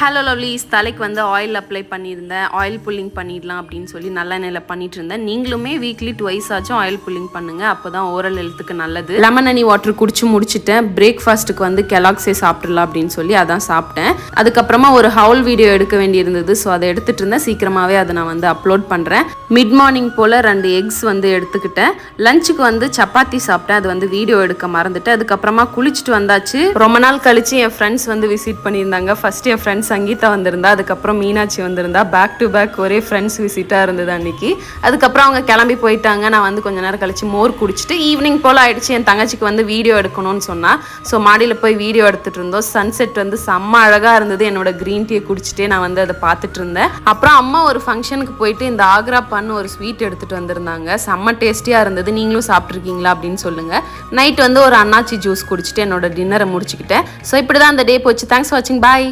Hello lovelies, தலைக்கு வந்து oil apply பண்ணியிருந்தேன். ஆயில் புல்லிங் பண்ணிடலாம் அப்படின்னு சொல்லி நல்லெண்ணெயில் பண்ணிட்டு இருந்தேன். நீங்களுமே வீக்லி 2 ஆச்சும் ஆயில் புல்லிங் பண்ணுங்க, அப்போதான் ஓரல் ஹெல்த்துக்கு நல்லது. லெமன் ஹனி வாட்டர் குடிச்சு முடிச்சுட்டேன். பிரேக்ஃபாஸ்ட்டுக்கு வந்து கெலாக்ஸே சாப்பிட்றலாம் அப்படின்னு சொல்லி அதான் சாப்பிட்டேன். அதுக்கப்புறமா ஒரு ஹவுல் வீடியோ எடுக்க வேண்டியிருந்தது. ஸோ அதை எடுத்துட்டு இருந்தேன். சீக்கிரமாகவே அதை நான் வந்து அப்லோட் பண்ணுறேன். மிட் மார்னிங் போல் 2 எக்ஸ் வந்து எடுத்துக்கிட்டேன். லஞ்சுக்கு வந்து சப்பாத்தி சாப்பிட்டேன். அது வந்து வீடியோ எடுக்க மறந்துட்டு அதுக்கப்புறமா குளிச்சுட்டு வந்தாச்சு. ரொம்ப நாள் கழிச்சு என் ஃப்ரெண்ட்ஸ் வந்து விசிட் பண்ணியிருந்தாங்க. ஃபர்ஸ்ட் என் ஃப்ரெண்ட்ஸ் சங்கீதா வந்திருந்தா, அதுக்கப்புறம் மீனாட்சி வந்திருந்தா. பேக் டு பேக் ஒரே ஃப்ரெண்ட்ஸ் விசிட்டாக இருந்தது அன்னைக்கு. அதுக்கப்புறம் அவங்க கிளம்பி போயிட்டாங்க. நான் வந்து கொஞ்ச நேரம் கழிச்சு மோர் குடிச்சிட்டு ஈவினிங் போல் ஆயிடுச்சு. என் தங்கச்சிக்கு வந்து வீடியோ எடுக்கணும்னு சொன்னா. ஸோ மாடியில் போய் வீடியோ எடுத்துட்டு இருந்தோம். சன்செட் வந்து செம்ம அழகாக இருந்தது. என்னோட க்ரீன் டீயை குடிச்சிட்டே நான் வந்து அதை பார்த்துட்டு இருந்தேன். அப்புறம் அம்மா ஒரு ஃபங்க்ஷனுக்கு போயிட்டு இந்த ஆக்ரா பான்னு ஒரு ஸ்வீட் எடுத்துட்டு வந்திருந்தாங்க. செம்ம டேஸ்டியாக இருந்தது. நீங்களும் சாப்பிட்ருக்கீங்களா அப்படின்னு சொல்லுங்க. நைட் வந்து ஒரு அன்னாச்சி ஜூஸ் குடிச்சிட்டு என்னோட டின்னரை முடிச்சுக்கிட்டேன். ஸோ இப்படி தான் அந்த டே போச்சு. தேங்க்ஸ் ஃபார் வாட்சிங். பாய்.